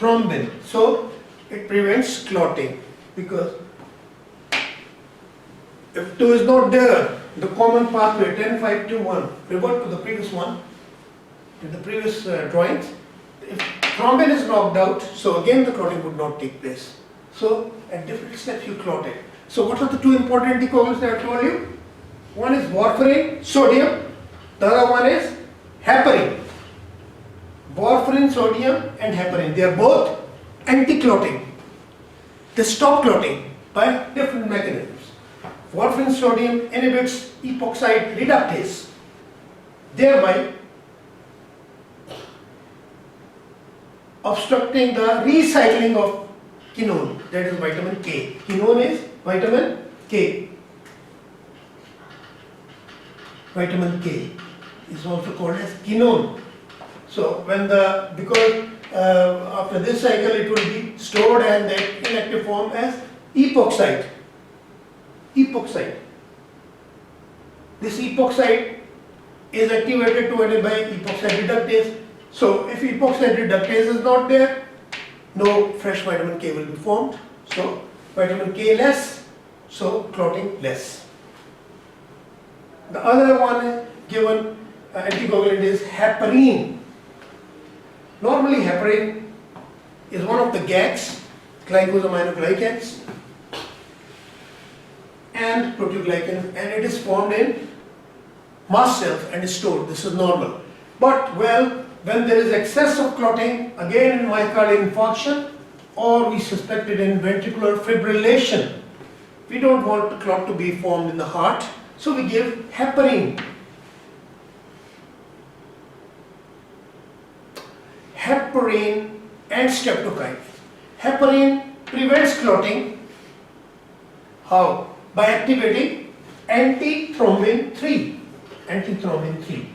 thrombin. So it prevents clotting, because if 2 is not there, the common pathway 10, 5, 2, 1, revert to the previous one, to the previous drawings. If thrombin is knocked out, so again the clotting would not take place. So at different steps you clot it. So what are the 2 important anticoagulants that I told you? One is warfarin, sodium, the other one is heparin. Warfarin, sodium and heparin, they are both anti-clotting. They stop clotting by different mechanisms. Warfarin sodium inhibits epoxide reductase, thereby obstructing the recycling of quinone, that is vitamin K. Quinone is vitamin K. Vitamin K is also called as quinone. So when because after this cycle it will be stored and the inactive form as epoxide. Epoxide. This epoxide is activated to by epoxide reductase. So if epoxide reductase is not there, no fresh vitamin K will be formed. So vitamin K less, so clotting less. The other one given anticoagulant is heparin. Normally heparin is one of the GAGs, glycosaminoglycans, and proteoglycans, and it is formed in mast cells and is stored. This is normal. But well, when there is excess of clotting, again in myocardial infarction, or we suspect it in ventricular fibrillation, we don't want the clot to be formed in the heart, so we give heparin. Heparin and streptokinin. Heparin prevents clotting. How? By activating antithrombin 3. Antithrombin 3.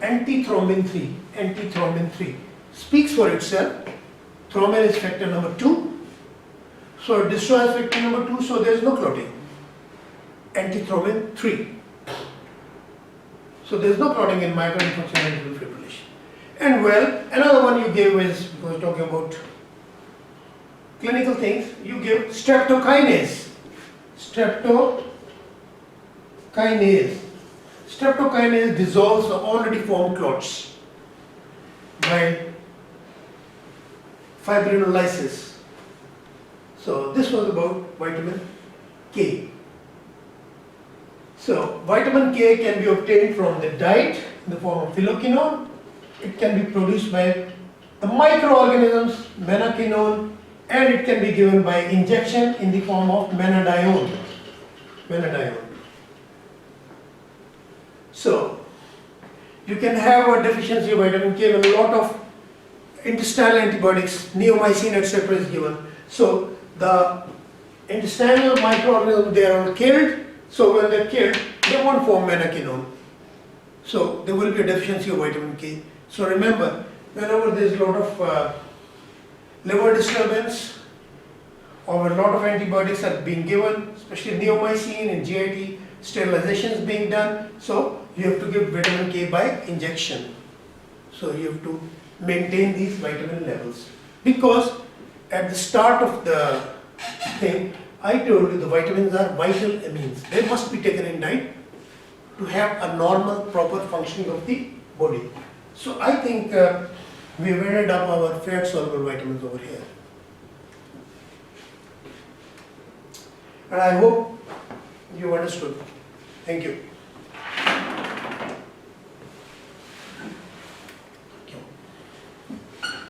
Antithrombin 3. Antithrombin 3 speaks for itself. Thrombin is factor number 2. So it destroys factor number 2, so there is no clotting. Antithrombin 3. So there is no clotting in myocardial infarction and ventricular fibrillation. And well, another one you gave is, because talking about clinical things, you give streptokinase. Streptokinase. Streptokinase dissolves the already formed clots by fibrinolysis. So this was about vitamin K. So vitamin K can be obtained from the diet in the form of phyloquinone. It can be produced by the microorganisms, menaquinone, and it can be given by injection in the form of menadione. Menadione. So you can have a deficiency of vitamin K when a lot of intestinal antibiotics, neomycin, etc. is given. So the intestinal microorganisms, they are all killed. So when they are killed, they won't form menaquinone. So there will be a deficiency of vitamin K. So remember, whenever there is a lot of liver disturbance or a lot of antibiotics are being given, especially neomycin and GIT, sterilization is being done, so you have to give vitamin K by injection. So you have to maintain these vitamin levels, because at the start of the thing I told you the vitamins are vital amines. They must be taken in diet to have a normal proper functioning of the body. So I think we have added up our fat soluble vitamins over here, and I hope you understood. Thank you.